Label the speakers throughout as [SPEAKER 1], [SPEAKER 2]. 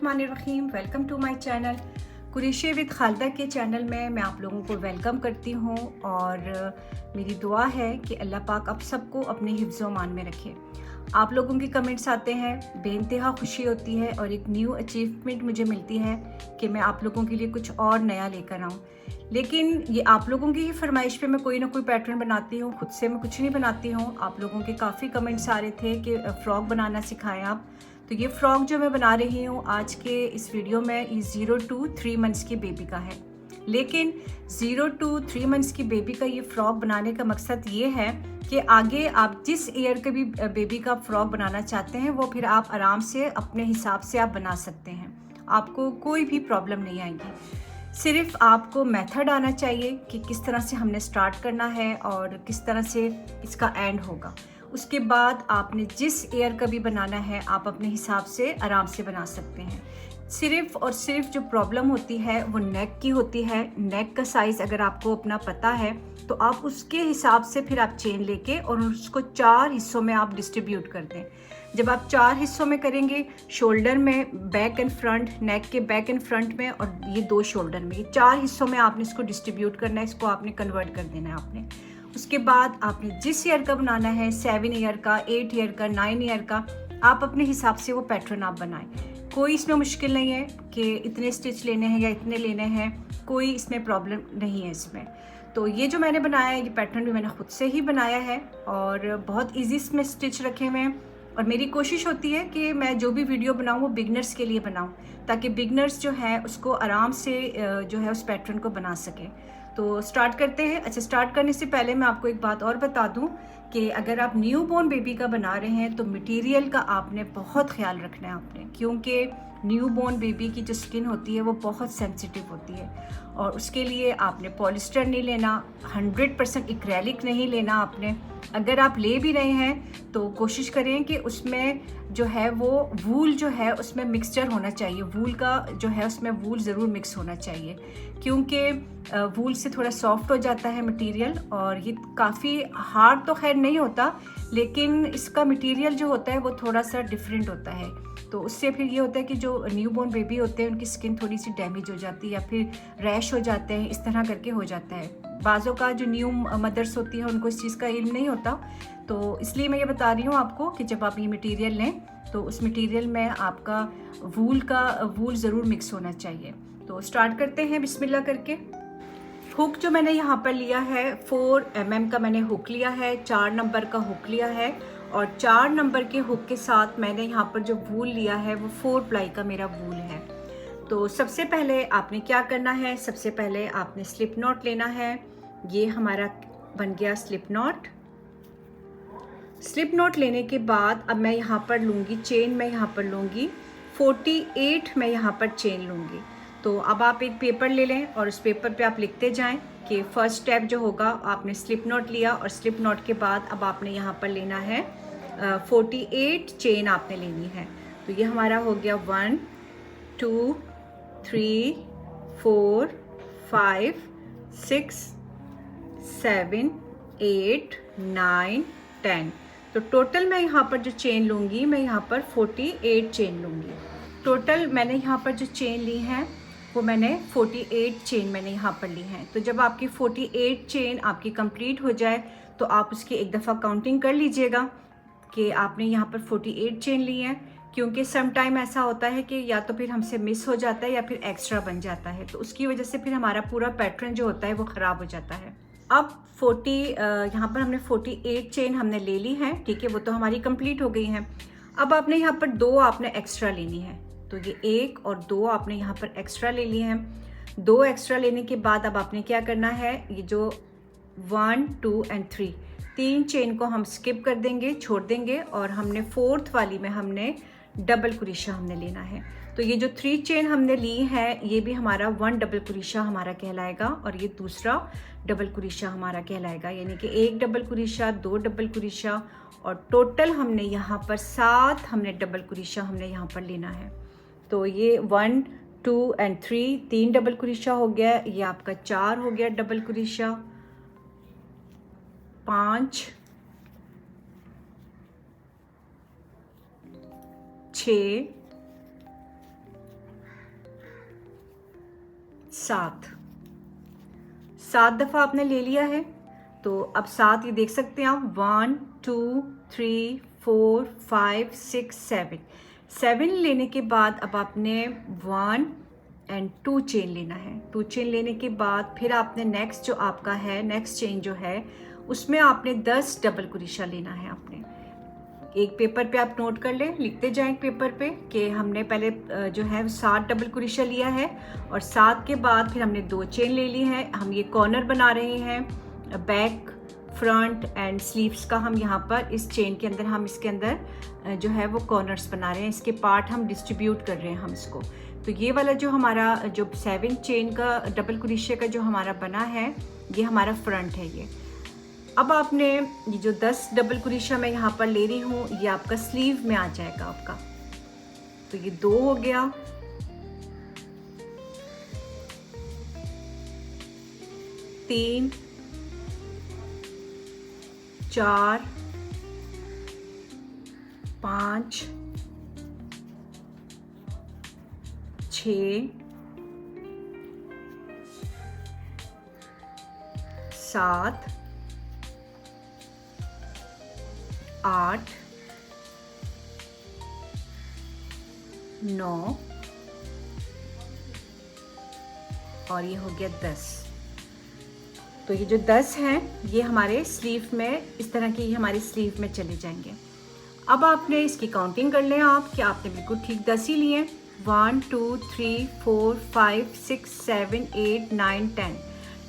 [SPEAKER 1] बिस्मिल्लाहिर्रहमानिर्रहीम। Welcome to my channel Qureshi with Khalida के channel में मैं आप लोगों को वेलकम करती हूँ और मेरी दुआ है कि अल्लाह पाक आप सबको अपने हिफ्ज़ व मान में रखे। आप लोगों के कमेंट्स आते हैं, बेइंतहा खुशी होती है और एक न्यू अचीवमेंट मुझे मिलती है कि मैं आप लोगों के लिए कुछ और नया लेकर आऊँ। लेकिन ये आप लोगों की ही फरमाइश पे मैं कोई ना कोई पैटर्न बनाती हूँ, खुद से मैं कुछ नहीं बनाती हूँ। आप लोगों के काफ़ी कमेंट्स आ रहे थे कि फ़्रॉक बनाना सिखाएं आप। तो ये फ़्रॉक जो मैं बना रही हूँ आज के इस वीडियो में, ये 0 to 3 मंथ्स की बेबी का है। लेकिन 0 to 3 मंथ्स की बेबी का ये फ़्रॉक बनाने का मकसद ये है कि आगे आप जिस ईयर के भी बेबी का फ़्रॉक बनाना चाहते हैं वो फिर आप आराम से अपने हिसाब से आप बना सकते हैं, आपको कोई भी प्रॉब्लम नहीं आएगी। सिर्फ आपको मेथड आना चाहिए कि किस तरह से हमने स्टार्ट करना है और किस तरह से इसका एंड होगा। उसके बाद आपने जिस ईयर का भी बनाना है आप अपने हिसाब से आराम से बना सकते हैं। सिर्फ और सिर्फ जो प्रॉब्लम होती है वो नेक की होती है। नेक का साइज़ अगर आपको अपना पता है तो आप उसके हिसाब से फिर आप चेन लेके और उसको 4 हिस्सों में आप डिस्ट्रीब्यूट कर दें। जब आप 4 हिस्सों में करेंगे, शोल्डर में, बैक एंड फ्रंट, नेक के बैक एंड फ्रंट में और ये 2 शोल्डर में, ये 4 हिस्सों में आपने इसको डिस्ट्रीब्यूट करना है, इसको आपने कन्वर्ट कर देना है आपने। उसके बाद आपने जिस ईयर का बनाना है, 7 ईयर का, 8 ईयर का, 9 ईयर का, आप अपने हिसाब से वो पैटर्न आप बनाएं। कोई इसमें मुश्किल नहीं है कि इतने स्टिच लेने हैं या इतने लेने हैं, कोई इसमें प्रॉब्लम नहीं है इसमें। तो ये जो मैंने बनाया है, ये पैटर्न भी मैंने खुद से ही बनाया है और बहुत ईजी इसमें स्टिच रखे हुए हैं। और मेरी कोशिश होती है कि मैं जो भी वीडियो बनाऊँ वो बिगनर्स के लिए बनाऊँ, ताकि बिगनर्स जो है उसको आराम से जो है उस पैटर्न को बना सकें। तो स्टार्ट करते हैं। अच्छा, स्टार्ट करने से पहले मैं आपको एक बात और बता दूं कि अगर आप न्यू बॉर्न बेबी का बना रहे हैं तो मटेरियल का आपने बहुत ख्याल रखना है आपने, क्योंकि न्यू बॉर्न बेबी की जो स्किन होती है वो बहुत सेंसिटिव होती है और उसके लिए आपने पॉलिस्टर नहीं लेना, 100% एक्रेलिक नहीं लेना आपने। अगर आप ले भी रहे हैं तो कोशिश करें कि उसमें जो है वो वूल जो है उसमें मिक्सचर होना चाहिए, वूल का जो है उसमें वूल ज़रूर मिक्स होना चाहिए, क्योंकि वूल से थोड़ा सॉफ्ट हो जाता है मटेरियल और ये काफ़ी हार्ड तो खैर नहीं होता, लेकिन इसका मटेरियल जो होता है वो थोड़ा सा डिफरेंट होता है। तो उससे फिर ये होता है कि जो न्यू बॉर्न बेबी होते हैं उनकी स्किन थोड़ी सी डैमेज हो जाती है या फिर रैश हो जाते हैं, इस तरह करके हो जाता है। बाज़ों का जो न्यू मदर्स होती है उनको इस चीज़ का इल्म नहीं होता, तो इसलिए मैं ये बता रही हूँ आपको कि जब आप ये मटेरियल लें तो उस मटेरियल में आपका वूल ज़रूर मिक्स होना चाहिए। तो स्टार्ट करते हैं बिस्मिल्लाह करके। हुक जो मैंने यहाँ पर लिया है 4 mm का मैंने हुक लिया है, 4 नंबर का हुक लिया है और 4 नंबर के हुक के साथ मैंने यहाँ पर जो वूल लिया है वो 4 प्लाई का मेरा वूल है। तो सबसे पहले आपने क्या करना है, सबसे पहले आपने स्लिप नॉट लेना है। ये हमारा बन गया स्लिप नॉट। स्लिप नॉट लेने के बाद अब मैं यहाँ पर लूँगी चेन, मैं यहाँ पर लूँगी 48 मैं यहाँ पर चेन लूँगी। तो अब आप एक पेपर ले लें और उस पेपर पे आप लिखते जाएं कि फर्स्ट स्टेप जो होगा आपने स्लिप नॉट लिया और स्लिप नॉट के बाद अब आपने यहाँ पर लेना है 48 चेन आपने लेनी है। तो ये हमारा हो गया 1 2 3 4 5 6 7 8 9 10। तो टोटल मैं यहाँ पर जो चेन लूँगी, मैं यहाँ पर 48 चेन लूँगी। टोटल मैंने यहाँ पर जो चेन ली हैं वो मैंने 48 चेन मैंने यहाँ पर ली हैं। तो जब आपकी 48 चेन आपकी कंप्लीट हो जाए तो आप उसकी एक दफ़ा काउंटिंग कर लीजिएगा कि आपने यहाँ पर 48 चेन ली हैं, क्योंकि सम टाइम ऐसा होता है कि या तो फिर हमसे मिस हो जाता है या फिर एक्स्ट्रा बन जाता है, तो उसकी वजह से फिर हमारा पूरा पैटर्न जो होता है वो ख़राब हो जाता है। अब 40 यहाँ पर हमने 48 चेन हमने ले ली हैं, ठीक है, वो तो हमारी कंप्लीट हो गई हैं। अब आपने यहाँ पर 2 आपने एक्स्ट्रा लेनी है, तो ये 1 और 2 आपने यहाँ पर एक्स्ट्रा ले लिए हैं। 2 एक्स्ट्रा लेने के बाद अब आपने क्या करना है, ये जो 1 2 एंड 3 चेन को हम स्किप कर देंगे, छोड़ देंगे और हमने 4th वाली में हमने डबल कुरेशा हमने लेना है। तो ये जो 3 चेन हमने ली है ये भी हमारा 1 डबल कुरेशा हमारा कहलाएगा और ये दूसरा डबल कुरेशा हमारा कहलाएगा, यानी कि 1 डबल कुरेशा, 2 डबल कुरेशा और टोटल हमने यहाँ पर 7 हमने डबल कुरेशा हमने यहाँ पर लेना है। तो ये 1 2 एंड 3 डबल कुरेशा हो गया, ये आपका 4 हो गया डबल कुरेशा, 5 6 7 दफ़ा आपने ले लिया है। तो अब 7 ये देख सकते हैं आप, 1 2 3 4 5 6 7 लेने के बाद अब आपने 1 एंड 2 चेन लेना है। 2 चेन लेने के बाद फिर आपने नेक्स्ट जो आपका है, नेक्स्ट चेन जो है उसमें आपने 10 डबल क्रोशा लेना है। आपने एक पेपर पे आप नोट कर लें, लिखते जाएं पेपर पे कि हमने पहले जो है 7 डबल क्रोशा लिया है और 7 के बाद फिर हमने 2 चेन ले ली है। हम ये कॉर्नर बना रहे हैं, बैक फ्रंट एंड स्लीव्स का। हम यहाँ पर इस चेन के अंदर, हम इसके अंदर जो है वो कॉर्नर्स बना रहे हैं, इसके पार्ट हम डिस्ट्रीब्यूट कर रहे हैं हम इसको। तो ये वाला जो हमारा जो 7 चेन का डबल क्रोशे का जो हमारा बना है, ये हमारा फ्रंट है। ये अब आपने ये जो 10 डबल क्रोशा मैं यहाँ पर ले रही हूँ, ये आपका स्लीव में आ जाएगा आपका। तो ये 2 हो गया, 3 4 5 6 7 8 9 और ये हो गया 10। तो ये जो 10 हैं ये हमारे स्लीव में, इस तरह की हमारे स्लीव में चले जाएंगे। अब आपने इसकी काउंटिंग कर लें आप कि आपने बिल्कुल ठीक 10 ही लिए। 1 2 3 4 5 6 7 8 9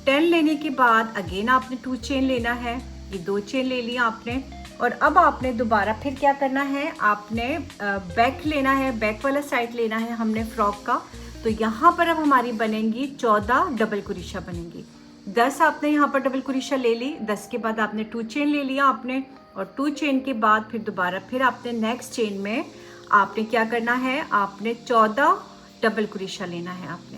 [SPEAKER 1] 10 लेने के बाद अगेन आपने 2 चेन लेना है। ये 2 चेन ले लिया आपने और अब आपने दोबारा फिर क्या करना है, आपने बैक लेना है, बैक वाला साइड लेना है हमने फ्रॉक का। तो यहाँ पर अब हमारी बनेंगी 14 डबल क्रोशा बनेंगी। 10 आपने यहाँ पर डबल क्रोशा ले ली, 10 के बाद आपने 2 चेन ले लिया आपने, और 2 चेन के बाद फिर दोबारा फिर आपने नेक्स्ट चेन में आपने क्या करना है, आपने 14 डबल क्रोशा लेना है आपने।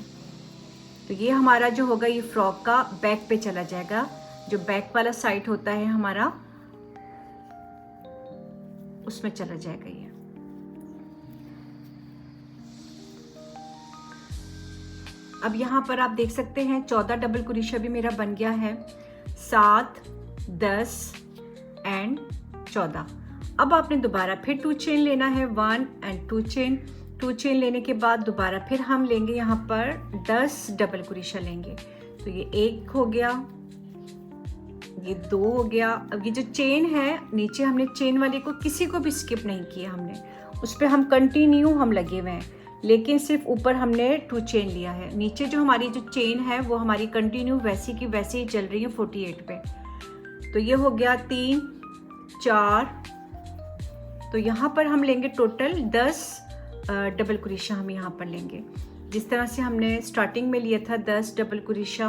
[SPEAKER 1] तो ये हमारा जो होगा ये फ्रॉक का बैक पे चला जाएगा, जो बैक वाला साइड होता है हमारा उसमें चला जाएगा ये। अब यहाँ पर आप देख सकते हैं 14 डबल क्रोशा भी मेरा बन गया है, 7 10 एंड 14। अब आपने दोबारा फिर 2 चेन लेना है, 1 एंड 2 चेन। 2 चेन लेने के बाद दोबारा फिर हम लेंगे यहाँ पर 10 डबल क्रोशा लेंगे। तो ये 1 हो गया, ये 2 हो गया। अब ये जो चेन है नीचे, हमने चेन वाले को किसी को भी स्किप नहीं किया, हमने उस पर हम कंटिन्यू हम लगे हुए हैं, लेकिन सिर्फ ऊपर हमने 2 चेन लिया है। नीचे जो हमारी जो चेन है वो हमारी कंटिन्यू वैसी की वैसे ही चल रही है 48 पे। तो ये हो गया 3 4। तो यहाँ पर हम लेंगे टोटल 10 डबल क्रोशा हम यहाँ पर लेंगे। जिस तरह से हमने स्टार्टिंग में लिया था 10 डबल क्रोशा,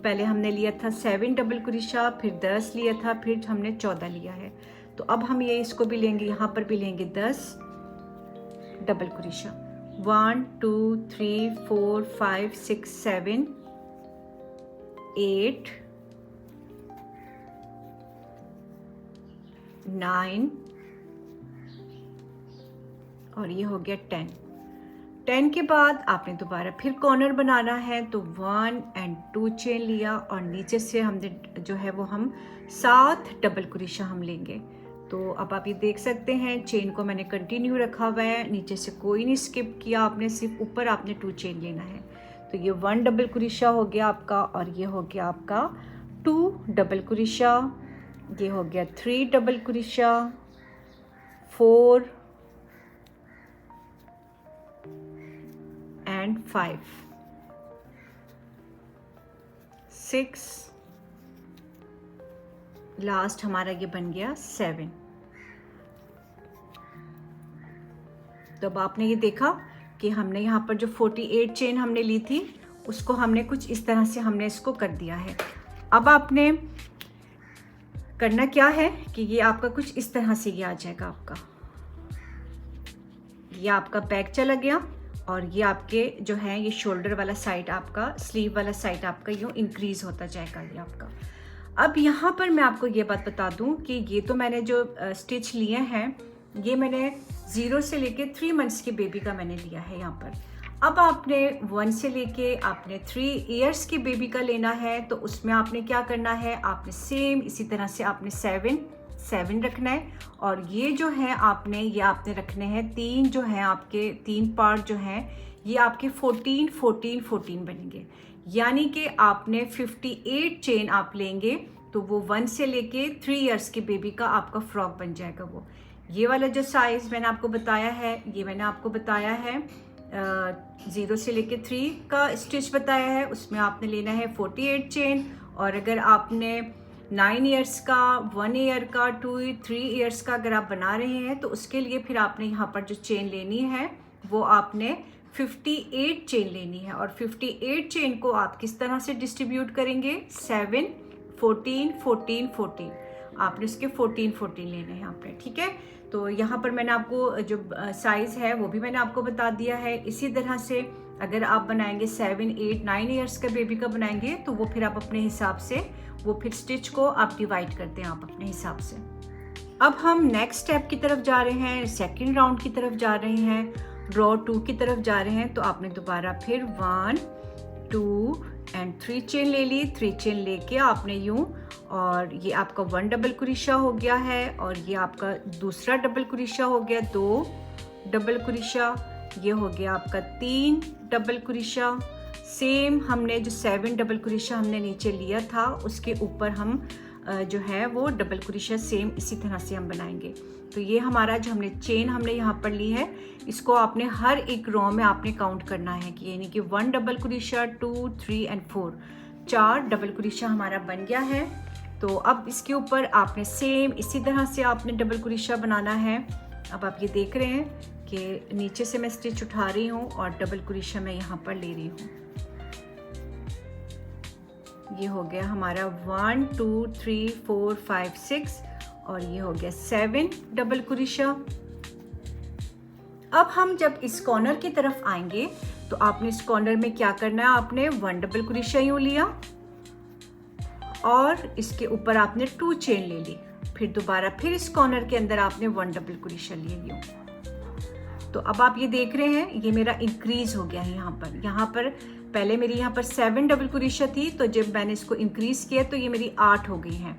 [SPEAKER 1] पहले हमने लिया था 7 डबल क्रोशा, फिर 10 लिया था, फिर हमने 14 लिया है। तो अब हम ये इसको भी लेंगे, यहाँ पर भी लेंगे 10 डबल क्रोशा। 1 2 3 4 5 6 7 8 9 और ये हो गया 10 के बाद आपने दोबारा फिर कॉर्नर बनाना है। तो 1 एंड 2 चेन लिया और नीचे से हमने जो है वो हम 7 डबल क्रोशा हम लेंगे। तो अब आप ये देख सकते हैं चेन को मैंने कंटिन्यू रखा हुआ है, नीचे से कोई नहीं स्किप किया आपने, सिर्फ ऊपर आपने 2 चेन लेना है। तो ये 1 डबल क्रोशा हो गया आपका, और ये हो गया आपका 2 डबल क्रोशा, ये हो गया 3 डबल क्रोशा, 4 एंड 5 6, लास्ट हमारा ये बन गया 7। तो अब आपने ये देखा कि हमने यहाँ पर जो 48 चेन हमने ली थी उसको हमने कुछ इस तरह से हमने इसको कर दिया है। अब आपने करना क्या है कि ये आपका कुछ इस तरह से ये आ जाएगा आपका, ये आपका बैक चला गया और ये आपके जो है ये शोल्डर वाला साइड आपका, स्लीव वाला साइड आपका यूँ इंक्रीज होता जाएगा ये आपका। अब यहाँ पर मैं आपको ये बात बता दूँ कि ये तो मैंने जो स्टिच लिए हैं ये मैंने 0 से लेके 3 मंथ्स के बेबी का मैंने लिया है यहाँ पर। अब आपने 1 से लेके आपने 3 इयर्स की बेबी का लेना है, तो उसमें आपने क्या करना है, आपने सेम इसी तरह से आपने 7 रखना है। और ये जो है ये आपने रखने हैं 3 जो हैं आपके 3 पार्ट जो हैं ये आपके 14 14 14 बनेंगे। यानी कि आपने 58 चेन आप लेंगे तो वो 1 से लेके 3 इयर्स की बेबी का आपका फ्रॉक बन जाएगा। वो ये वाला जो साइज़ मैंने आपको बताया है, ये मैंने आपको बताया है 0 से लेके 3 का स्टिच बताया है, उसमें आपने लेना है 48 चेन। और अगर आपने 9 इयर्स का, 1 ईयर का, 3 इयर्स का अगर आप बना रहे हैं तो उसके लिए फिर आपने यहाँ पर जो चेन लेनी है वो आपने 58 चेन लेनी है। और 58 चेन को आप किस तरह से डिस्ट्रीब्यूट करेंगे, 7 14 14 14, आपने इसके 14 14 लेने हैं आपने, ठीक है। तो यहाँ पर मैंने आपको जो साइज़ है वो भी मैंने आपको बता दिया है। इसी तरह से अगर आप बनाएंगे 7 8 9 इयर्स का बेबी का बनाएंगे तो वो फिर आप अपने हिसाब से वो फिर स्टिच को आप डिवाइड करते हैं आप अपने हिसाब से। अब हम नेक्स्ट स्टेप की तरफ जा रहे हैं, सेकंड राउंड की तरफ जा रहे हैं, रो 2 की तरफ जा रहे हैं। तो आपने दोबारा फिर 1 2 एंड 3 चेन ले ली, 3 चेन लेके आपने यूं, और ये आपका 1 डबल क्रोशा हो गया है, और ये आपका दूसरा डबल क्रोशा हो गया, 2 डबल क्रोशा, ये हो गया आपका 3 डबल क्रोशा। सेम हमने जो 7 डबल क्रोशा हमने नीचे लिया था उसके ऊपर हम जो है वो डबल क्रोशा सेम इसी तरह से हम बनाएंगे। तो ये हमारा जो हमने चेन हमने यहाँ पर ली है इसको आपने हर एक रो में आपने काउंट करना है कि यानी कि 1 double crochet, 2 3 and 4, 4 double crochet हमारा बन गया है। तो अब इसके ऊपर आपने सेम इसी तरह से आपने डबल क्रोशा बनाना है। अब आप ये देख रहे हैं कि नीचे से मैं स्टिच उठा रही हूँ और डबल क्रोशा मैं यहाँ पर ले रही हूँ। ये हो गया हमारा 1 2 3 4 5 6, और ये हो गया 7 डबल क्रोशा। अब हम जब इस कॉर्नर की तरफ आएंगे तो आपने इस कॉर्नर में क्या करना है, आपने 1 डबल क्रोशा यूं लिया और इसके ऊपर आपने 2 चेन ले ली, फिर दोबारा फिर इस कॉर्नर के अंदर आपने 1 डबल क्रोशा लिए यूं। तो अब आप ये देख रहे हैं ये मेरा इंक्रीज हो गया है। यहाँ पर पहले मेरी यहाँ पर 7 डबल क्रोशा थी, तो जब मैंने इसको इंक्रीज किया तो ये मेरी 8 हो गई हैं।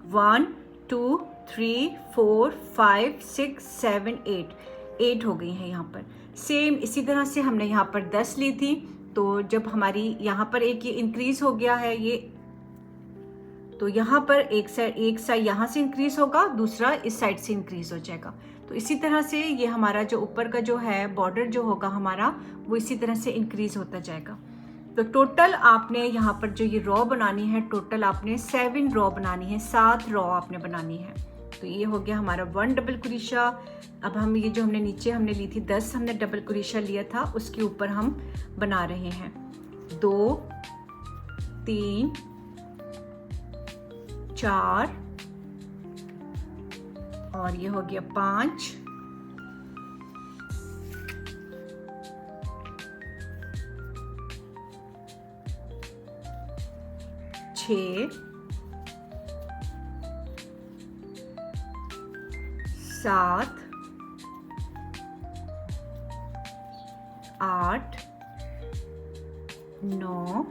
[SPEAKER 1] 1 2 3 4 5 6 7 8 हो गई हैं यहाँ पर। सेम इसी तरह से हमने यहाँ पर 10 ली थी, तो जब हमारी यहाँ पर एक ये इंक्रीज हो गया है ये, तो यहाँ पर एक साइड यहाँ से इंक्रीज होगा, दूसरा इस साइड से इंक्रीज हो जाएगा। तो इसी तरह से ये हमारा जो ऊपर का जो है बॉर्डर जो होगा हमारा वो इसी तरह से इंक्रीज होता जाएगा। तो टोटल आपने यहाँ पर जो ये रो बनानी है, टोटल आपने 7 रो बनानी है, 7 रो आपने बनानी है। तो ये हो गया हमारा 1 डबल क्रोशा। अब हम ये जो हमने नीचे हमने ली थी 10 हमने डबल क्रोशा लिया था, उसके ऊपर हम बना रहे हैं 2 3 4, और ये हो गया 5 6 7 8 9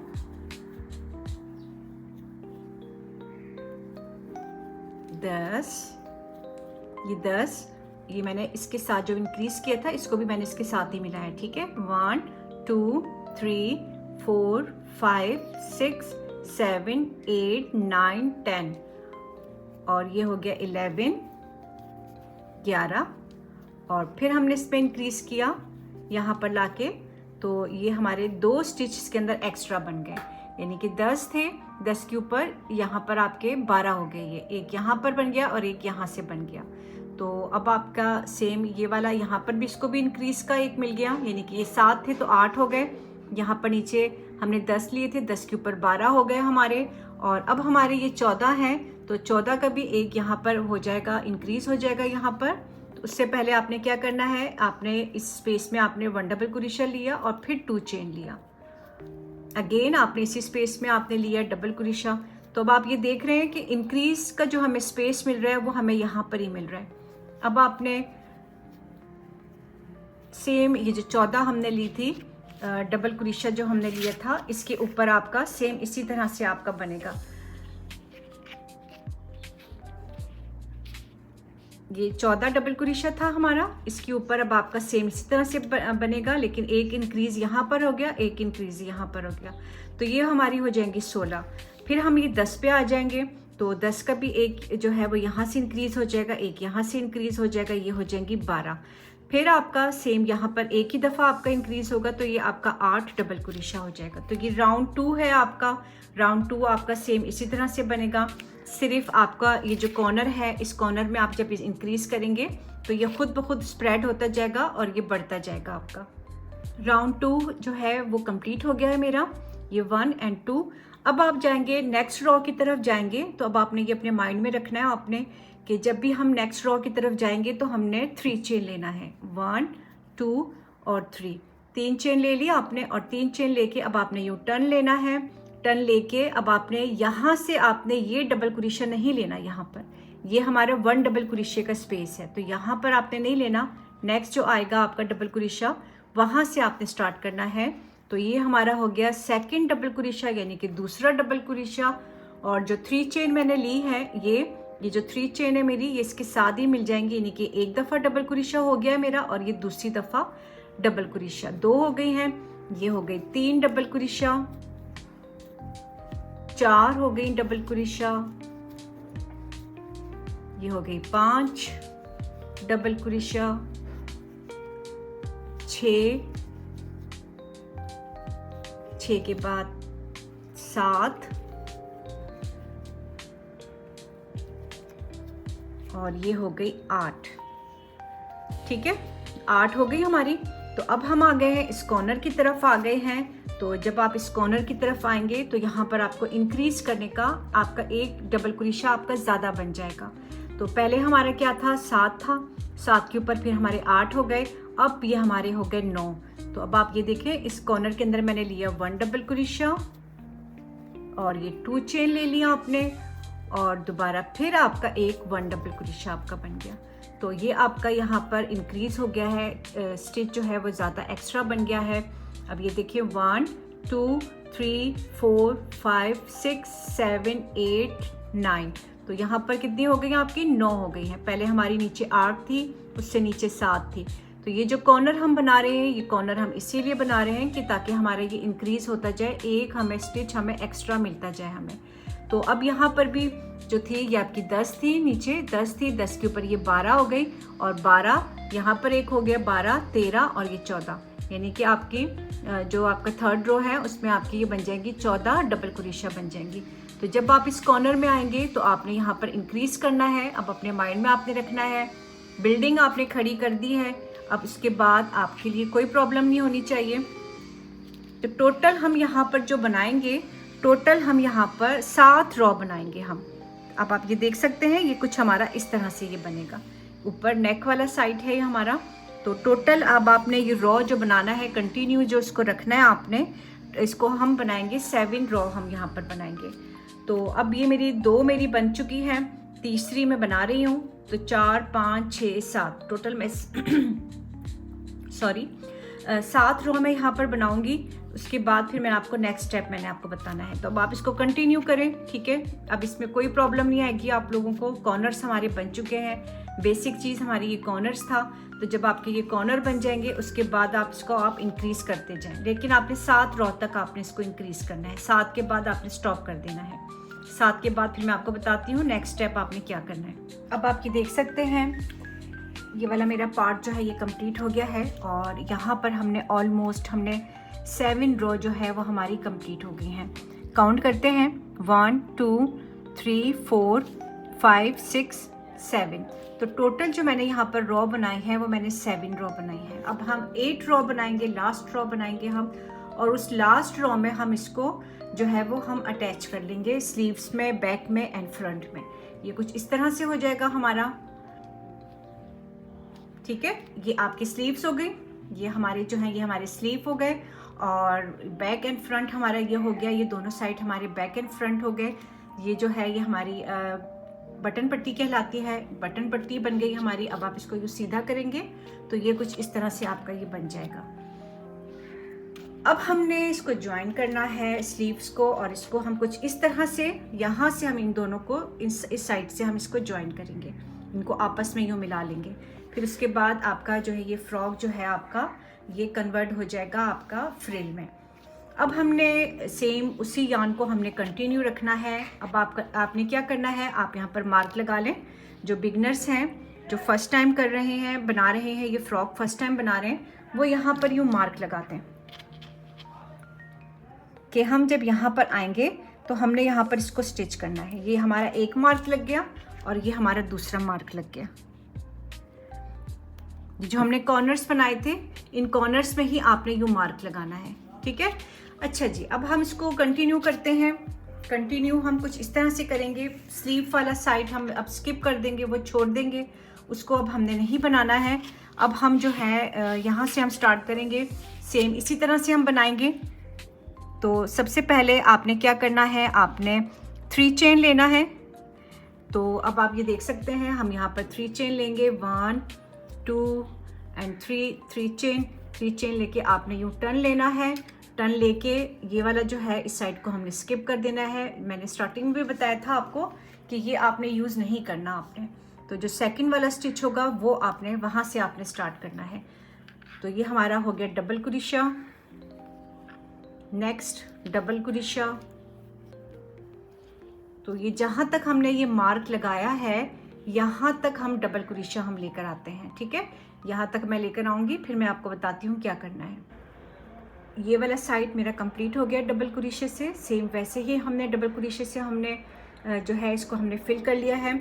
[SPEAKER 1] 10, ये 10, ये मैंने इसके साथ जो इंक्रीज किया था इसको भी मैंने इसके साथ ही मिलाया, ठीक है। 1 2 3 4 5 6 7 8 9 10, और ये हो गया 11 11, और फिर हमने इस पर इंक्रीज किया यहाँ पर लाके, तो ये हमारे 2 स्टिच इसके अंदर एक्स्ट्रा बन गए, यानी कि 10 थे, 10 के ऊपर यहाँ पर आपके 12 हो गए। ये एक यहाँ पर बन गया और एक यहाँ से बन गया। तो अब आपका सेम ये वाला यहाँ पर भी इसको भी इंक्रीज का एक मिल गया, यानी कि ये 7 थे तो 8 हो गए। यहाँ पर नीचे हमने 10 लिए थे, 10 के ऊपर 12 हो गए हमारे, और अब हमारे ये 14 हैं, तो 14 का भी एक यहाँ पर हो जाएगा, इंक्रीज हो जाएगा यहाँ पर। तो उससे पहले आपने क्या करना है, आपने इस स्पेस में आपने 1 डबल क्रोशा लिया और फिर 2 चेन लिया, अगेन आपने इसी स्पेस में आपने लिया डबल क्रोशा। तो अब आप ये देख रहे हैं कि इंक्रीज का जो हमें स्पेस मिल रहा है वो हमें यहाँ पर ही मिल रहा है। अब आपने सेम ये जो 14 हमने ली थी डबल क्रोशिया जो हमने लिया था इसके ऊपर आपका सेम इसी तरह से आपका बनेगा। ये 14 डबल क्रोशिया था हमारा, इसके ऊपर अब आपका सेम इसी तरह से बनेगा, लेकिन एक इंक्रीज यहाँ पर हो गया, एक इंक्रीज यहाँ पर हो गया, तो ये हमारी हो जाएंगी 16। फिर हम ये 10 पे आ जाएंगे, तो 10 का भी एक जो है वो यहाँ से इंक्रीज हो जाएगा, एक यहाँ से इंक्रीज हो जाएगा, ये हो जाएंगी 12। फिर आपका सेम यहाँ पर एक ही दफ़ा आपका इंक्रीज होगा, तो ये आपका 8 डबल क्रोशिया हो जाएगा। तो ये राउंड 2 है आपका, राउंड 2 आपका सेम इसी तरह से बनेगा। सिर्फ आपका ये जो कॉर्नर है, इस कॉर्नर में आप जब इंक्रीज करेंगे तो ये खुद ब खुद स्प्रेड होता जाएगा और ये बढ़ता जाएगा आपका। राउंड 2 जो है वो कंप्लीट हो गया है मेरा, ये 1 एंड 2। अब आप जाएंगे नेक्स्ट रो की तरफ जाएंगे, तो अब आपने ये अपने माइंड में रखना है आपने कि जब भी हम नेक्स्ट रो की तरफ जाएंगे तो हमने 3 चेन लेना है, 1 2 और 3। 3 चेन ले लिया आपने, और 3 चेन लेके अब आपने यू टर्न लेना है। टर्न लेके अब आपने यहाँ से आपने ये डबल क्रोशिया नहीं लेना, यहाँ पर ये हमारा 1 डबल क्रोशिया का स्पेस है, तो यहाँ पर आपने नहीं लेना। नेक्स्ट जो आएगा आपका डबल क्रोशिया, वहाँ से आपने स्टार्ट करना है। तो ये हमारा हो गया सेकंड डबल क्रोशिया, यानी कि दूसरा डबल क्रोशिया। और जो 3 चेन मैंने ली है, ये जो 3 चेन है मेरी, ये इसके साथ ही मिल जाएंगी, यानी कि एक दफ़ा डबल क्रोशिया हो गया है मेरा, और ये दूसरी दफ़ा डबल क्रोशिया। 2 हो गई हैं, ये हो गई 3 डबल क्रोशिया, 4 हो गई डबल क्रोशिया, ये हो गई 5 डबल क्रोशिया, 6 के बाद 7, और ये हो गई 8। ठीक है, 8 हो गई हमारी। तो अब हम आ गए हैं इस कॉर्नर की तरफ आ गए हैं। तो जब आप इस कॉर्नर की तरफ आएंगे तो यहाँ पर आपको इंक्रीज करने का आपका एक डबल क्रोशिया आपका ज़्यादा बन जाएगा। तो पहले हमारा क्या था, 7 था, 7 के ऊपर फिर हमारे 8 हो गए, अब ये हमारे हो गए 9। तो अब आप ये देखें, इस कॉर्नर के अंदर मैंने लिया 1 डबल क्रोशिया, और ये 2 चेन ले लिया आपने, और दोबारा फिर आपका एक 1 डबल क्रोशिया आपका बन गया। तो ये आपका यहाँ पर इंक्रीज हो गया है, स्टिच जो है वो ज़्यादा एक्स्ट्रा बन गया है। अब ये देखिए 1 2 3 4 5 6 7 8 9, तो यहाँ पर कितनी हो गई आपकी, 9 हो गई हैं। पहले हमारी नीचे 8 थी, उससे नीचे 7 थी। तो ये जो कॉर्नर हम बना रहे हैं, ये कॉर्नर हम इसीलिए बना रहे हैं कि ताकि हमारा ये इंक्रीज होता जाए, एक हमें स्टिच हमें एक्स्ट्रा मिलता जाए हमें। तो अब यहाँ पर भी जो थी ये आपकी 10 थी, नीचे 10 थी, 10 के ऊपर ये 12 हो गई, और 12 यहाँ पर एक हो गया, 12 13 और ये 14, यानी कि आपकी जो आपका थर्ड रो है उसमें आपकी ये बन जाएंगी 14 डबल क्रोशिया बन जाएंगी। तो जब आप इस कॉर्नर में आएंगे तो आपने यहाँ पर इंक्रीज करना है। अब अपने माइंड में आपने रखना है, बिल्डिंग आपने खड़ी कर दी है। अब इसके बाद आपके लिए कोई प्रॉब्लम नहीं होनी चाहिए। तो टोटल हम यहाँ पर जो बनाएंगे, टोटल हम यहाँ पर 7 रॉ बनाएंगे हम। अब आप ये देख सकते हैं, ये कुछ हमारा इस तरह से ये बनेगा। ऊपर नेक वाला साइड है ये हमारा। तो टोटल अब आपने ये रॉ जो बनाना है, कंटिन्यू जो इसको रखना है आपने, इसको हम बनाएंगे 7 रॉ हम यहाँ पर बनाएंगे। तो अब ये मेरी 2 मेरी बन चुकी है, तीसरी मैं बना रही हूँ। तो 4 5 6 7 टोटल मैं सॉरी 7 रो मैं यहाँ पर बनाऊंगी। उसके बाद फिर मैं आपको नेक्स्ट स्टेप मैंने आपको बताना है। तो अब आप इसको कंटिन्यू करें, ठीक है। अब इसमें कोई प्रॉब्लम नहीं आएगी आप लोगों को। कॉर्नर्स हमारे बन चुके हैं, बेसिक चीज़ हमारी ये कॉर्नर्स था। तो जब आपके ये कॉर्नर बन जाएंगे उसके बाद आप इसको आप इंक्रीज़ करते जाएं, लेकिन आपने 7 रो तक आपने इसको इंक्रीज़ करना है। 7 के बाद आपने स्टॉप कर देना है। 7 के बाद फिर मैं आपको बताती हूँ नेक्स्ट स्टेप आपने क्या करना है। अब आप ये देख सकते हैं, ये वाला मेरा पार्ट जो है ये कंप्लीट हो गया है, और यहाँ पर हमने ऑलमोस्ट 7 रो जो है वो हमारी कंप्लीट हो गई हैं। काउंट करते हैं, 1 2 3 4 5 6 7। तो टोटल जो मैंने यहाँ पर रो बनाई है वो मैंने 7 रो बनाई है। अब हम 8 रो बनाएंगे, लास्ट रो बनाएंगे हम, और उस लास्ट रो में हम इसको जो है वो हम अटैच कर लेंगे स्लीव्स में, बैक में एंड फ्रंट में। ये कुछ इस तरह से हो जाएगा हमारा, ठीक है। ये आपकी स्लीव्स हो गई, ये हमारे जो है ये हमारे स्लीव हो गए, और बैक एंड फ्रंट हमारा ये हो गया, ये दोनों साइड हमारे बैक एंड फ्रंट हो गए। ये जो है ये हमारी बटन पट्टी कहलाती है, बटन पट्टी बन गई हमारी। अब आप इसको यूँ सीधा करेंगे तो ये कुछ इस तरह से आपका ये बन जाएगा। अब हमने इसको ज्वाइन करना है स्लीव्स को, और इसको हम कुछ इस तरह से, यहाँ से हम इन दोनों को इस साइड से हम इसको ज्वाइन करेंगे, इनको आपस में यूँ मिला लेंगे। फिर उसके बाद आपका जो है ये फ्रॉक जो है आपका ये कन्वर्ट हो जाएगा आपका फ्रिल में। अब हमने सेम उसी यार्न को हमने कंटिन्यू रखना है। अब आपने क्या करना है, आप यहाँ पर मार्क लगा लें। जो बिगनर्स हैं, जो फर्स्ट टाइम कर रहे हैं, बना रहे हैं, ये फ्रॉक फर्स्ट टाइम बना रहे हैं, वो यहाँ पर यूँ मार्क लगाते हैं कि हम जब यहाँ पर आएंगे तो हमने यहाँ पर इसको स्टिच करना है। ये हमारा एक मार्क लग गया और ये हमारा दूसरा मार्क लग गया। जो हमने कॉर्नर्स बनाए थे, इन कॉर्नर्स में ही आपने यूँ मार्क लगाना है, ठीक है। अच्छा जी, अब हम इसको कंटिन्यू करते हैं। कंटिन्यू हम कुछ इस तरह से करेंगे। स्लीव वाला साइड हम अब स्किप कर देंगे, वो छोड़ देंगे, उसको अब हमने नहीं बनाना है। अब हम जो है यहाँ से हम स्टार्ट करेंगे, सेम इसी तरह से हम बनाएंगे। तो सबसे पहले आपने क्या करना है, आपने 3 चेन लेना है। तो अब आप ये देख सकते हैं, हम यहाँ पर 3 चेन लेंगे, 1 2 एंड 3 चेन। 3 चेन लेके आपने यूँ टर्न लेना है। टर्न लेके ये वाला जो है इस साइड को हमने स्किप कर देना है। मैंने स्टार्टिंग में भी बताया था आपको कि ये आपने यूज़ नहीं करना आपने। तो जो सेकंड वाला स्टिच होगा वो आपने वहाँ से आपने स्टार्ट करना है। तो ये हमारा हो गया double crochet, next double crochet. तो ये जहाँ तक हमने ये मार्क लगाया है, यहाँ तक हम डबल क्रोशा हम लेकर आते हैं, ठीक है। यहाँ तक मैं लेकर आऊँगी, फिर मैं आपको बताती हूँ क्या करना है। ये वाला साइड मेरा कंप्लीट हो गया डबल क्रोशे से। सेम वैसे ही हमने डबल क्रोशे से हमने जो है इसको हमने फिल कर लिया है।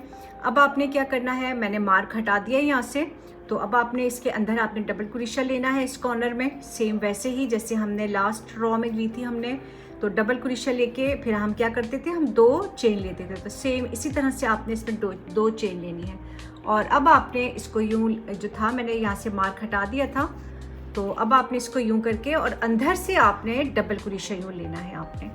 [SPEAKER 1] अब आपने क्या करना है, मैंने मार्क हटा दिया है यहाँ से। तो अब आपने इसके अंदर आपने डबल क्रोशा लेना है इस कॉर्नर में, सेम वैसे ही जैसे हमने लास्ट रॉ में ली थी हमने। तो डबल क्रोशा लेके फिर हम क्या करते थे, हम 2 चेन लेते थे। तो सेम इसी तरह से आपने इसमें 2 चेन लेनी है। और अब आपने इसको यूँ जो था, मैंने यहाँ से मार्क हटा दिया था, तो अब आपने इसको यूं करके और अंदर से आपने डबल क्रोशा यूं लेना है आपने।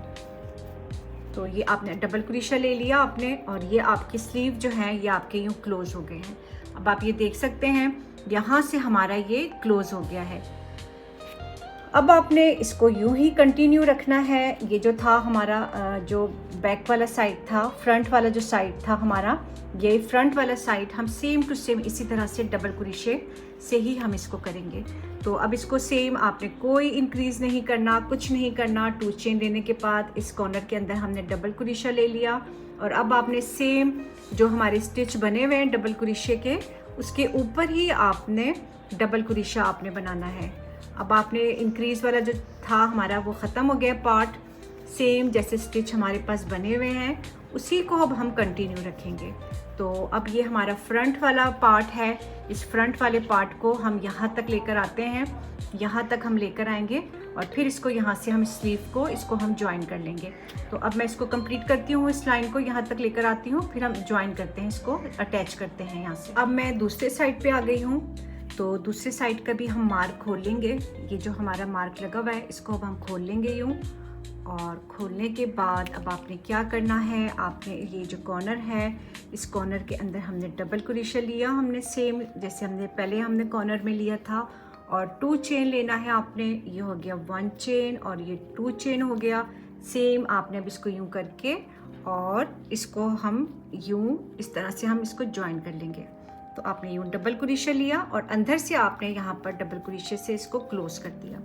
[SPEAKER 1] तो ये आपने डबल क्रोशा ले लिया आपने, और ये आपकी स्लीव जो है ये आपके यूं क्लोज हो गए हैं। अब आप ये देख सकते हैं यहाँ से हमारा ये क्लोज हो गया है। अब आपने इसको यूं ही कंटिन्यू रखना है। ये जो था हमारा जो बैक वाला साइड था, फ्रंट वाला जो साइड था हमारा, ये फ्रंट वाला साइड हम सेम टू सेम इसी तरह से डबल क्रोशे से ही हम इसको करेंगे। तो अब इसको सेम आपने कोई इंक्रीज़ नहीं करना, कुछ नहीं करना। 2 चेन लेने के बाद इस कॉर्नर के अंदर हमने डबल क्रोशा ले लिया, और अब आपने सेम जो हमारे स्टिच बने हुए हैं डबल क्रोशे के, उसके ऊपर ही आपने डबल क्रोशा आपने बनाना है। अब आपने इंक्रीज़ वाला जो था हमारा वो ख़त्म हो गया पार्ट। सेम जैसे स्टिच हमारे पास बने हुए हैं उसी को अब हम कंटिन्यू रखेंगे। तो अब ये हमारा फ्रंट वाला पार्ट है, इस फ्रंट वाले पार्ट को हम यहाँ तक लेकर आते हैं, यहाँ तक हम लेकर आएंगे, और फिर इसको यहाँ से हम स्लीव को इसको हम ज्वाइन कर लेंगे। तो अब मैं इसको कंप्लीट करती हूँ, इस लाइन को यहाँ तक लेकर आती हूँ, फिर हम ज्वाइन करते हैं, इसको अटैच करते हैं यहाँ से। अब मैं दूसरे साइड पे आ गई हूँ। तो दूसरे साइड का भी हम मार्क खोल लेंगे। ये जो हमारा मार्क लगा हुआ है इसको अब हम खोल लेंगे यूँ, और खोलने के बाद अब आपने क्या करना है, आपने ये जो कॉर्नर है इस कॉर्नर के अंदर हमने डबल क्रोशा लिया, हमने सेम जैसे हमने पहले हमने कॉर्नर में लिया था, और 2 चेन लेना है आपने। ये हो गया 1 चेन और ये 2 चेन हो गया। सेम आपने अब इसको यूं करके और इसको हम यूं इस तरह से हम इसको ज्वाइन कर लेंगे। तो आपने यूं डबल क्रोशा लिया और अंदर से आपने यहाँ पर डबल क्रोशे से इसको क्लोज कर दिया।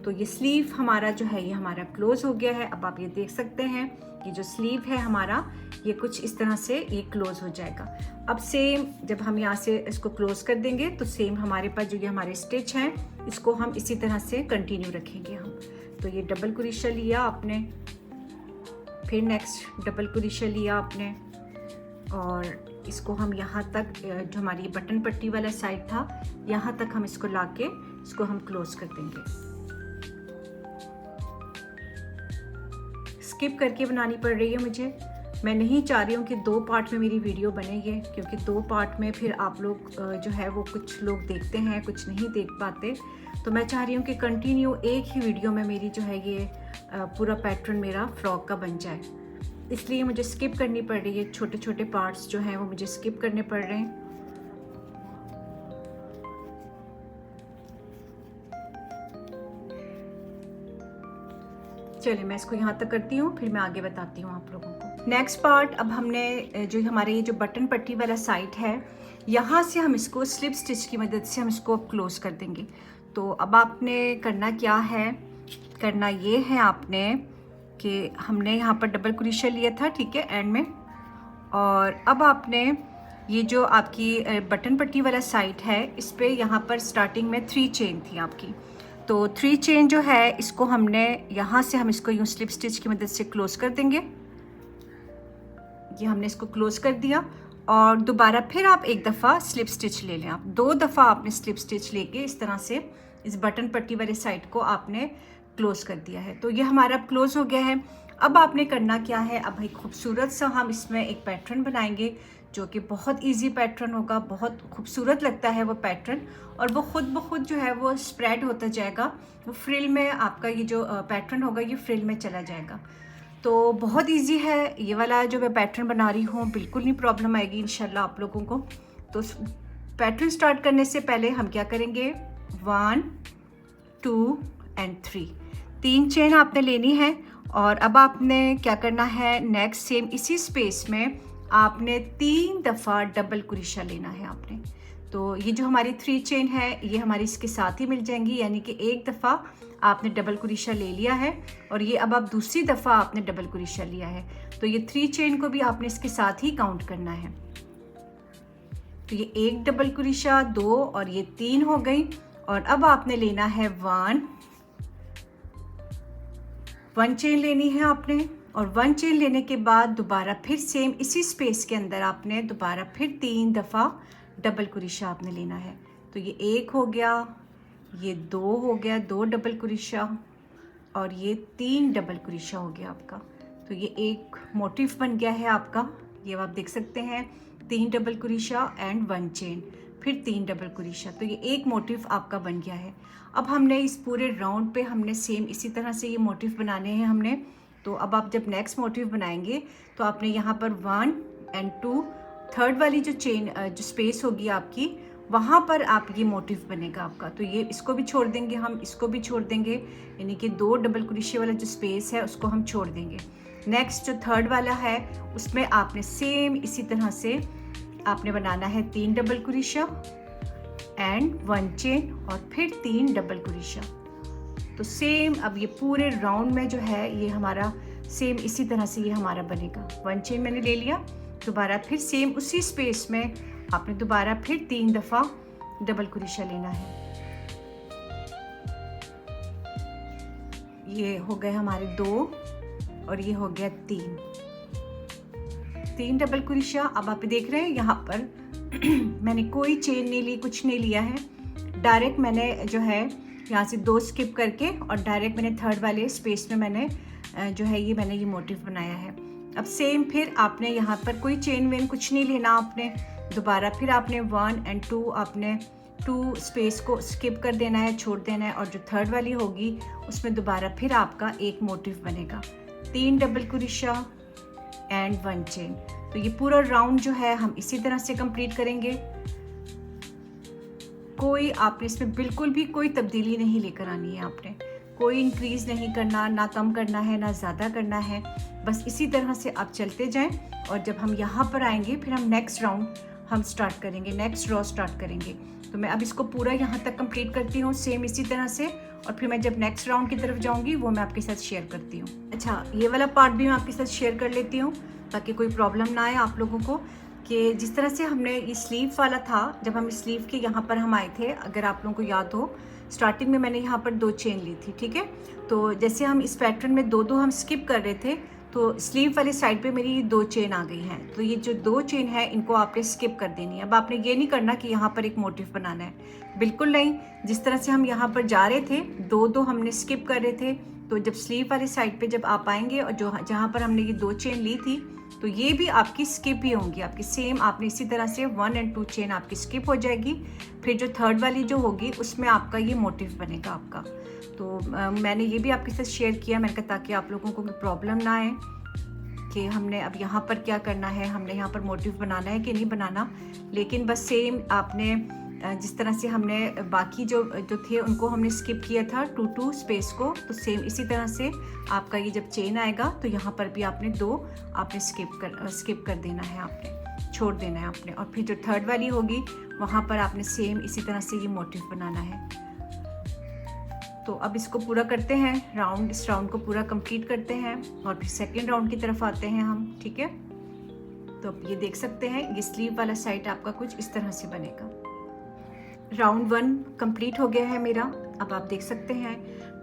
[SPEAKER 1] तो ये स्लीव हमारा जो है ये हमारा क्लोज हो गया है। अब आप ये देख सकते हैं ये जो स्लीव है हमारा ये कुछ इस तरह से ये क्लोज हो जाएगा। अब सेम जब हम यहाँ से इसको क्लोज कर देंगे तो सेम हमारे पास जो ये हमारे स्टिच हैं इसको हम इसी तरह से कंटिन्यू रखेंगे हम। तो ये डबल क्रोशा लिया आपने, फिर नेक्स्ट डबल क्रोशा लिया आपने, और इसको हम यहाँ तक जो हमारी बटन पट्टी वाला साइड था यहाँ तक हम इसको लाके इसको हम क्लोज कर देंगे। स्किप करके बनानी पड़ रही है मुझे, मैं नहीं चाह रही हूँ कि 2 पार्ट में मेरी वीडियो बनेगी, क्योंकि 2 पार्ट में फिर आप लोग जो है वो कुछ लोग देखते हैं कुछ नहीं देख पाते। तो मैं चाह रही हूँ कि कंटिन्यू एक ही वीडियो में मेरी जो है ये पूरा पैटर्न मेरा फ्रॉक का बन जाए, इसलिए मुझे स्किप करनी पड़ रही है। छोटे छोटे पार्ट्स जो हैं वो मुझे स्किप करने पड़ रहे हैं। चलिए मैं इसको यहाँ तक करती हूँ, फिर मैं आगे बताती हूँ आप लोगों को। नेक्स्ट पार्ट, अब हमने जो हमारे ये जो बटन पट्टी वाला साइड है, यहाँ से हम इसको स्लिप स्टिच की मदद से हम इसको क्लोज कर देंगे। तो अब आपने करना क्या है, करना ये है आपने कि हमने यहाँ पर डबल क्रोशा लिया था, ठीक है, एंड में, और अब आपने ये जो आपकी बटन पट्टी वाला साइड है, इस पर यहाँ पर स्टार्टिंग में 3 चेन थी आपकी। तो 3 चेन जो है इसको हमने यहाँ से हम इसको यूँ स्लिप स्टिच की मदद से क्लोज कर देंगे। ये हमने इसको क्लोज कर दिया और दोबारा फिर आप एक दफ़ा स्लिप स्टिच ले लें। आप 2 दफ़ा आपने स्लिप स्टिच लेके इस तरह से इस बटन पट्टी वाले साइड को आपने क्लोज कर दिया है। तो ये हमारा क्लोज हो गया है। अब आपने करना क्या है, अब एक खूबसूरत सा हम इसमें एक पैटर्न बनाएंगे जो कि बहुत इजी पैटर्न होगा, बहुत खूबसूरत लगता है वो पैटर्न, और वो खुद ब खुद जो है वो स्प्रेड होता जाएगा, वो फ्रिल में आपका ये जो पैटर्न होगा ये फ्रिल में चला जाएगा। तो बहुत इजी है ये वाला जो मैं पैटर्न बना रही हूँ, बिल्कुल नहीं प्रॉब्लम आएगी इंशाल्लाह आप लोगों को। तो पैटर्न स्टार्ट करने से पहले हम क्या करेंगे, 1 2 एंड 3 चेन आपने लेनी है। और अब आपने क्या करना है, नेक्स्ट सेम इसी स्पेस में आपने 3 दफ़ा डबल क्रोशा लेना है आपने। तो ये जो हमारी 3 चेन है ये हमारी इसके साथ ही मिल जाएंगी, यानी कि एक दफ़ा आपने डबल क्रोशा ले लिया है और ये अब आप दूसरी दफ़ा आपने डबल क्रोशा लिया है। तो ये 3 चेन को भी आपने इसके साथ ही काउंट करना है। तो ये 1 डबल क्रोशा, 2 और ये 3 हो गई। और अब आपने लेना है 1 चेन लेनी है आपने, और 1 चेन लेने के बाद दोबारा फिर सेम इसी स्पेस के अंदर आपने दोबारा फिर 3 दफ़ा डबल क्रोशा आपने लेना है। तो ये 1 हो गया, ये 2 हो गया, 2 डबल क्रोशा, और ये 3 डबल क्रोशा हो गया आपका। तो ये एक मोटिव बन गया है आपका, ये आप देख सकते हैं, 3 डबल क्रोशा एंड 1 चेन, फिर 3 डबल क्रोशा। तो ये एक मोटिव आपका बन गया है। अब हमने इस पूरे राउंड पे हमने सेम इसी तरह से ये मोटिव बनाने हैं हमने। तो अब आप जब नेक्स्ट मोटिव बनाएंगे तो आपने यहाँ पर 1 एंड 2 थर्ड वाली जो चेन जो स्पेस होगी आपकी, वहाँ पर आप ये मोटिव बनेगा आपका। तो ये इसको भी छोड़ देंगे हम, इसको भी छोड़ देंगे, यानी कि 2 डबल क्रोशे वाला जो स्पेस है उसको हम छोड़ देंगे। नेक्स्ट जो थर्ड वाला है उसमें आपने सेम इसी तरह से आपने बनाना है 3 डबल क्रोशा एंड 1 चेन और फिर 3 डबल क्रोशा। तो सेम अब ये पूरे राउंड में जो है ये हमारा सेम इसी तरह से ये हमारा बनेगा। 1 चेन मैंने ले लिया, दोबारा फिर सेम उसी स्पेस में आपने दोबारा फिर 3 दफ़ा डबल क्रोशा लेना है। ये हो गए हमारे 2 और ये हो गया 3 डबल क्रोशा। अब आप देख रहे हैं यहाँ पर मैंने कोई चेन नहीं ली, कुछ नहीं लिया है, डायरेक्ट मैंने जो है यहाँ से 2 स्किप करके और डायरेक्ट मैंने थर्ड वाले स्पेस में मैंने जो है ये मैंने ये मोटिव बनाया है। अब सेम फिर आपने यहाँ पर कोई चेन वेन कुछ नहीं लेना आपने, दोबारा फिर आपने 1 एंड 2 आपने 2 स्पेस को स्किप कर देना है, छोड़ देना है, और जो थर्ड वाली होगी उसमें दोबारा फिर आपका एक मोटिव बनेगा, 3 डबल क्रोशा एंड 1 चेन। तो ये पूरा राउंड जो है हम इसी तरह से कंप्लीट करेंगे। कोई आपने इसमें बिल्कुल भी कोई तब्दीली नहीं लेकर आनी है, आपने कोई इंक्रीज़ नहीं करना, ना कम करना है ना ज़्यादा करना है, बस इसी तरह से आप चलते जाएं। और जब हम यहाँ पर आएंगे फिर हम नेक्स्ट राउंड हम स्टार्ट करेंगे, नेक्स्ट रो स्टार्ट करेंगे। तो मैं अब इसको पूरा यहाँ तक कंप्लीट करती हूँ सेम इसी तरह से, और फिर मैं जब नेक्स्ट राउंड की तरफ जाऊँगी वो मैं आपके साथ शेयर करती हूँ। अच्छा, ये वाला पार्ट भी मैं आपके साथ शेयर कर लेती हूँ ताकि कोई प्रॉब्लम ना आए आप लोगों को, कि जिस तरह से हमने ये स्लीव वाला था, जब हम स्लीव के यहाँ पर हम आए थे, अगर आप लोगों को याद हो, स्टार्टिंग में मैंने यहाँ पर 2 चेन ली थी, ठीक है। तो जैसे हम इस पैटर्न में 2 हम स्किप कर रहे थे, तो स्लीव वाले साइड पे मेरी 2 चेन आ गई हैं। तो ये जो 2 चेन है इनको आपने स्किप कर देनी है। अब आपने ये नहीं करना कि यहाँ पर एक मोटिव बनाना है, बिल्कुल नहीं। जिस तरह से हम यहाँ पर जा रहे थे 2 हमने स्किप कर रहे थे, तो जब स्लीव वाले साइड पे जब आप आएंगे और जो जहाँ पर हमने ये 2 चेन ली थी तो ये भी आपकी स्किप ही होंगी आपकी, सेम आपने इसी तरह से 1 एंड 2 चेन आपकी स्किप हो जाएगी। फिर जो थर्ड वाली जो होगी उसमें आपका ये मोटिव बनेगा आपका। तो मैंने ये भी आपके साथ शेयर किया, मैंने कहा ताकि आप लोगों को कोई प्रॉब्लम ना आए कि हमने अब यहाँ पर क्या करना है, हमने यहाँ पर मोटिव बनाना है कि नहीं बनाना। लेकिन बस सेम आपने जिस तरह से हमने बाकी जो थे उनको हमने स्किप किया था 2 स्पेस को, तो सेम इसी तरह से आपका ये जब चेन आएगा तो यहाँ पर भी आपने 2 आपने स्किप कर देना है, आपने छोड़ देना है आपने। और फिर जो थर्ड वाली होगी वहाँ पर आपने सेम इसी तरह से ये मोटिव बनाना है। तो अब इसको पूरा करते हैं, इस राउंड को पूरा कंप्लीट करते हैं और फिर सेकेंड राउंड की तरफ आते हैं हम, ठीक है। तो अब ये देख सकते हैं ये स्लीव वाला साइड आपका कुछ इस तरह से बनेगा। राउंड 1 कंप्लीट हो गया है मेरा। अब आप देख सकते हैं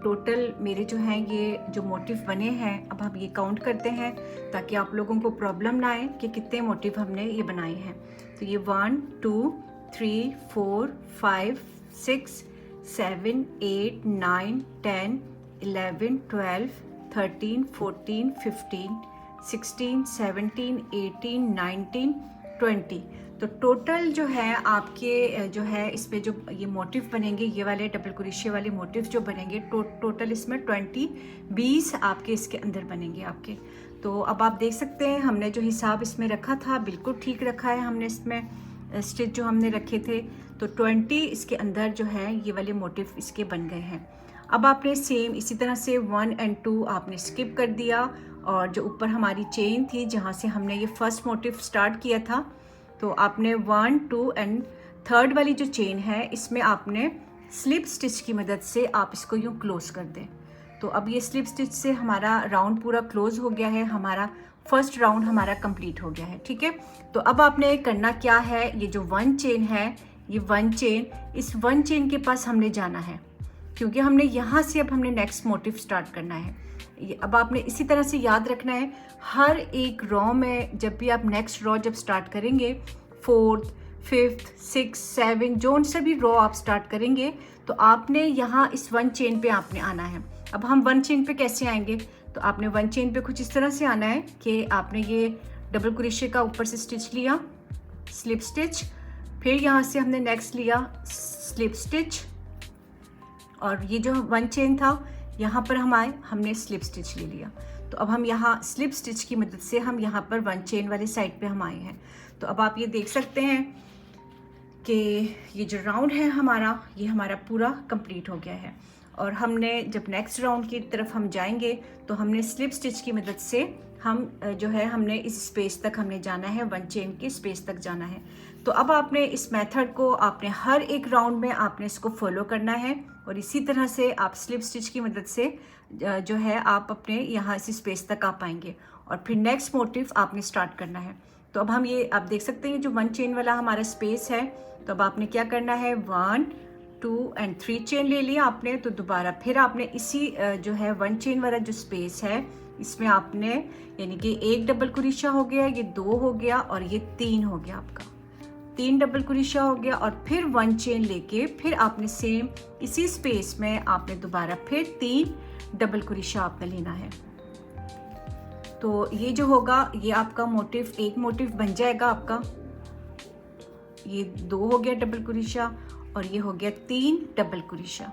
[SPEAKER 1] टोटल मेरे जो हैं ये जो मोटिव बने हैं, अब हम ये काउंट करते हैं ताकि आप लोगों को प्रॉब्लम ना आए कि कितने मोटिव हमने ये बनाए हैं। तो ये 1 2 3 4 5 6 7 8 9 10 11 12 13 14 15 16 17 18 19 20। तो टोटल जो है आपके जो है इसमें जो ये मोटिव बनेंगे, ये वाले डबल क्रोशिया वाले मोटिव जो बनेंगे, टोटल इसमें 20 आपके इसके अंदर बनेंगे आपके। तो अब आप देख सकते हैं हमने जो हिसाब इसमें रखा था बिल्कुल ठीक रखा है हमने, इसमें स्टिच जो हमने रखे थे। तो 20 इसके अंदर जो है ये वाले मोटिव इसके बन गए हैं। अब आपने सेम इसी तरह से 1 और 2 आपने स्किप कर दिया, और जो ऊपर हमारी चेन थी जहाँ से हमने ये फर्स्ट मोटिव स्टार्ट किया था, तो आपने 1 2 एंड थर्ड वाली जो चेन है इसमें आपने स्लिप स्टिच की मदद से आप इसको यूँ क्लोज कर दें। तो अब ये स्लिप स्टिच से हमारा राउंड पूरा क्लोज हो गया है, हमारा फर्स्ट राउंड हमारा कंप्लीट हो गया है, ठीक है। तो अब आपने करना क्या है, ये जो 1 चेन है, ये 1 चेन, इस 1 चेन के पास हमने जाना है, क्योंकि हमने यहाँ से अब हमने नेक्स्ट मोटिव स्टार्ट करना है। अब आपने इसी तरह से याद रखना है, हर एक रॉ में जब भी आप नेक्स्ट रॉ जब स्टार्ट करेंगे, 4th 5th 6th 7 जोन से भी रॉ आप स्टार्ट करेंगे, तो आपने यहाँ इस 1 चेन पे आपने आना है। अब हम 1 चेन पे कैसे आएंगे, तो आपने 1 चेन पे कुछ इस तरह से आना है कि आपने ये डबल क्रोशिया का ऊपर से स्टिच लिया, स्लिप स्टिच, फिर यहाँ से हमने नेक्स्ट लिया स्लिप स्टिच, और ये जो 1 चेन था यहाँ पर हमने स्लिप स्टिच ले लिया। तो अब हम यहाँ स्लिप स्टिच की मदद से हम यहाँ पर 1 चेन वाले साइड पे हम आए हैं। तो अब आप ये देख सकते हैं कि ये जो राउंड है हमारा, ये हमारा पूरा कंप्लीट हो गया है। और हमने जब नेक्स्ट राउंड की तरफ हम जाएंगे तो हमने स्लिप स्टिच की मदद से हम जो है हमने इस स्पेस तक हमने जाना है, 1 चेन के स्पेस तक जाना है। तो अब आपने इस मेथड को आपने हर एक राउंड में आपने इसको फॉलो करना है, और इसी तरह से आप स्लिप स्टिच की मदद से जो है आप अपने यहाँ इस स्पेस तक आ पाएंगे, और फिर नेक्स्ट मोटिव आपने स्टार्ट करना है। तो अब हम ये आप देख सकते हैं जो 1 चेन वाला हमारा स्पेस है, तो अब आपने क्या करना है, 1 2 और 3 चेन ले लिया आपने। तो दोबारा फिर आपने इसी जो है 1 चेन वाला जो स्पेस है इसमें आपने, यानी कि 1 डबल क्रोशिया हो गया, ये 2 हो गया, और ये 3 हो गया आपका, 3 डबल क्रोशिया हो गया, और फिर 1 चेन लेके फिर आपने सेम इसी स्पेस में आपने दोबारा फिर 3 डबल क्रोशिया आपने लेना है। तो ये जो होगा ये आपका मोटिव, एक मोटिव बन जाएगा आपका, ये 2 हो गया डबल क्रोशिया, और ये हो गया 3 डबल क्रोशिया।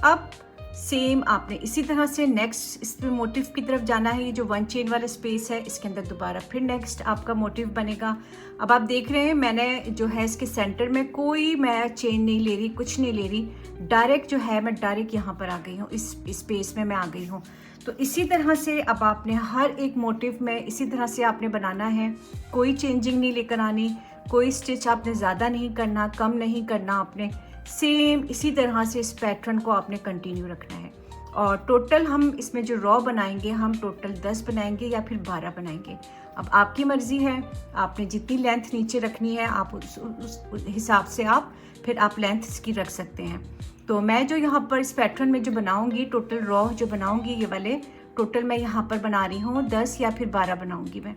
[SPEAKER 1] अब सेम आपने इसी तरह से नेक्स्ट इस मोटिव की तरफ जाना है। ये जो 1 चेन वाला स्पेस है इसके अंदर दोबारा फिर नेक्स्ट आपका मोटिव बनेगा। अब आप देख रहे हैं मैंने जो है इसके सेंटर में कोई मैं चेन नहीं ले रही, कुछ नहीं ले रही, डायरेक्ट जो है मैं डायरेक्ट यहाँ पर आ गई हूँ, इस स्पेस में मैं आ गई हूँ। तो इसी तरह से अब आपने हर एक मोटिव में इसी तरह से आपने बनाना है, कोई चेंजिंग नहीं लेकर आनी, कोई स्टिच आपने ज़्यादा नहीं करना, कम नहीं करना, आपने सेम इसी तरह से इस पैटर्न को आपने कंटिन्यू रखना है। और टोटल हम इसमें जो रॉ बनाएंगे हम टोटल 10 बनाएंगे या फिर 12 बनाएंगे, अब आपकी मर्ज़ी है, आपने जितनी लेंथ नीचे रखनी है आप उस हिसाब से आप फिर आप लेंथ इसकी रख सकते हैं। तो मैं जो यहाँ पर इस पैटर्न में जो बनाऊँगी, टोटल रॉ जो बनाऊँगी ये वाले टोटल मैं यहाँ पर बना रही हूँ 10 या फिर 12 बनाऊँगी मैं।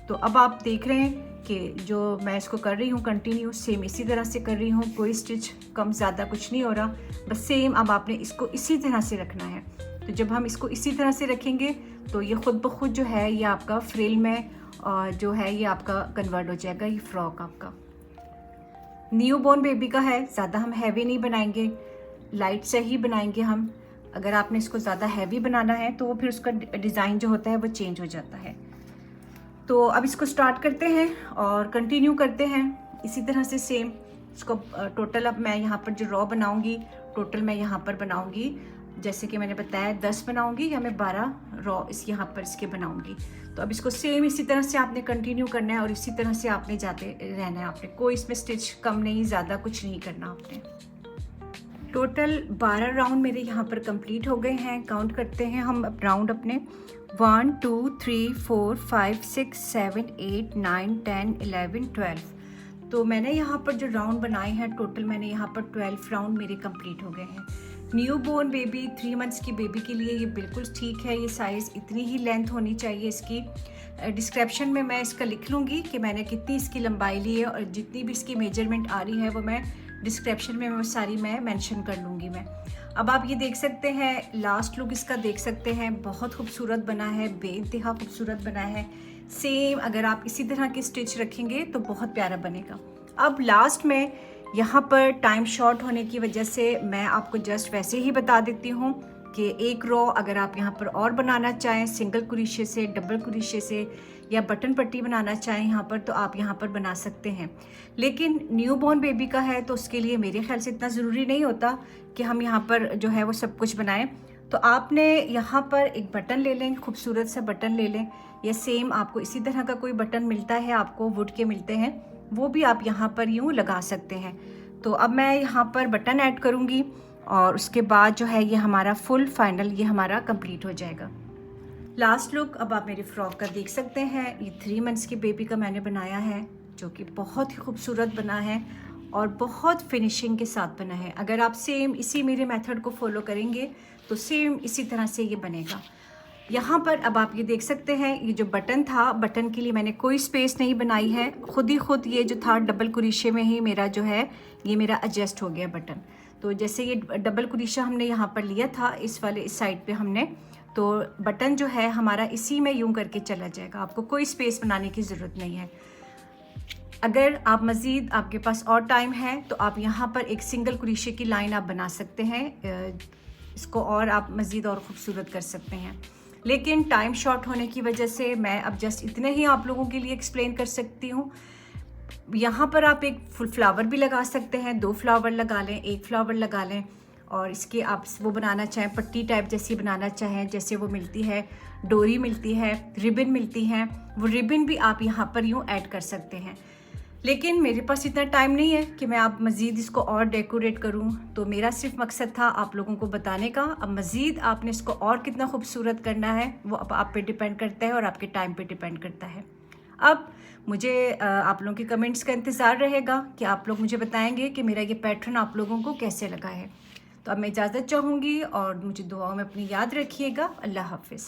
[SPEAKER 1] तो अब आप देख रहे हैं कि जो मैं इसको कर रही हूँ कंटिन्यू सेम इसी तरह से कर रही हूँ, कोई स्टिच कम ज़्यादा कुछ नहीं हो रहा, बस सेम अब आपने इसको इसी तरह से रखना है। तो जब हम इसको इसी तरह से रखेंगे तो ये ख़ुद ब खुद जो है ये आपका फ्रिल में जो है ये आपका कन्वर्ट हो जाएगा, ये फ्रॉक आपका न्यू बॉर्न बेबी का है। ज़्यादा हम हैवी नहीं बनाएंगे, लाइट से ही बनाएंगे हम। अगर आपने इसको ज़्यादा हैवी बनाना है तो फिर उसका डिज़ाइन जो होता है वो चेंज हो जाता है। तो अब इसको स्टार्ट करते हैं और कंटिन्यू करते हैं। इसी तरह से सेम इसको टोटल अब मैं यहाँ पर जो रॉ बनाऊँगी, टोटल मैं यहाँ पर बनाऊँगी, जैसे कि मैंने बताया 10 बनाऊँगी या मैं 12 रॉ यहाँ पर इसके बनाऊँगी। तो अब इसको सेम इसी तरह से आपने कंटिन्यू करना है और इसी तरह से आपने जाते रहना है। आपने कोई इसमें स्टिच कम नहीं, ज़्यादा कुछ नहीं करना आपने। टोटल 12 राउंड मेरे यहाँ पर कंप्लीट हो गए हैं। काउंट करते हैं हम राउंड अपने 1 2 3 4 5 6 7 8 9 10 11 12। तो मैंने यहाँ पर जो राउंड बनाए हैं टोटल मैंने यहाँ पर 12 राउंड मेरे कंप्लीट हो गए हैं। न्यू बोर्न बेबी 3 मंथ्स की बेबी के लिए ये बिल्कुल ठीक है। ये साइज़ इतनी ही लेंथ होनी चाहिए इसकी। डिस्क्रिप्शन में मैं इसका लिख लूँगी कि मैंने कितनी इसकी लंबाई ली है और जितनी भी इसकी मेजरमेंट आ रही है वो मैं डिस्क्रिप्शन में वो सारी मैं मेंशन कर लूँगी मैं। अब आप ये देख सकते हैं, लास्ट लुक इसका देख सकते हैं, बहुत खूबसूरत बना है, बेइंतहा खूबसूरत बना है। सेम अगर आप इसी तरह की स्टिच रखेंगे तो बहुत प्यारा बनेगा। अब लास्ट में यहाँ पर टाइम शॉर्ट होने की वजह से मैं आपको जस्ट वैसे ही बता देती हूँ कि एक रो अगर आप यहाँ पर और बनाना चाहें सिंगल क्रोशे से, डबल क्रोशे से या बटन पट्टी बनाना चाहें यहाँ पर, तो आप यहाँ पर बना सकते हैं। लेकिन न्यू बॉर्न बेबी का है तो उसके लिए मेरे ख्याल से इतना ज़रूरी नहीं होता कि हम यहाँ पर जो है वो सब कुछ बनाएं। तो आपने यहाँ पर एक बटन ले लें, खूबसूरत सा बटन ले लें, या सेम आपको इसी तरह का कोई बटन मिलता है, आपको वुड के मिलते हैं, वो भी आप यहाँ पर यूँ लगा सकते हैं। तो अब मैं यहाँ पर बटन ऐड करूँगी और उसके बाद जो है ये हमारा फुल फाइनल ये हमारा कंप्लीट हो जाएगा। लास्ट लुक अब आप मेरी फ्रॉक का देख सकते हैं। ये 3 मंथ्स की बेबी का मैंने बनाया है जो कि बहुत ही खूबसूरत बना है और बहुत फिनिशिंग के साथ बना है। अगर आप सेम इसी मेरे मेथड को फॉलो करेंगे तो सेम इसी तरह से ये बनेगा। यहाँ पर अब आप ये देख सकते हैं, ये जो बटन था, बटन के लिए मैंने कोई स्पेस नहीं बनाई है, खुद ही खुद ये जो था डबल क्रोशे में ही मेरा जो है ये मेरा एडजस्ट हो गया बटन। तो जैसे ये डबल क्रोशा हमने यहाँ पर लिया था इस वाले इस साइड पे हमने, तो बटन जो है हमारा इसी में यूं करके चला जाएगा। आपको कोई स्पेस बनाने की ज़रूरत नहीं है। अगर आप मज़ीद आपके पास और टाइम है तो आप यहाँ पर एक सिंगल क्रोशे की लाइन आप बना सकते हैं, इसको और आप मज़ीद और ख़ूबसूरत कर सकते हैं। लेकिन टाइम शॉर्ट होने की वजह से मैं अब जस्ट इतने ही आप लोगों के लिए एक्सप्लेन कर सकती हूँ। यहाँ पर आप एक फुल फ्लावर भी लगा सकते हैं, 2 फ्लावर लगा लें, 1 फ्लावर लगा लें, और इसके आप वो बनाना चाहें पट्टी टाइप जैसी बनाना चाहें, जैसे वो मिलती है, डोरी मिलती है, रिबन मिलती है, वो रिबन भी आप यहाँ पर यूँ ऐड कर सकते हैं। लेकिन मेरे पास इतना टाइम नहीं है कि मैं आप मज़ीद इसको और डेकोरेट करूं, तो मेरा सिर्फ मकसद था आप लोगों को बताने का। अब मज़ीद आपने इसको और कितना खूबसूरत करना है वो अब आप पे डिपेंड करता है और आपके टाइम पे डिपेंड करता है। अब मुझे आप लोगों के कमेंट्स का इंतज़ार रहेगा कि आप लोग मुझे बताएंगे कि मेरा ये पैटर्न आप लोगों को कैसे लगा है। तो अब मैं इजाज़त चाहूँगी और मुझे दुआओं में अपनी याद रखिएगा। अल्लाह हाफ़िज़।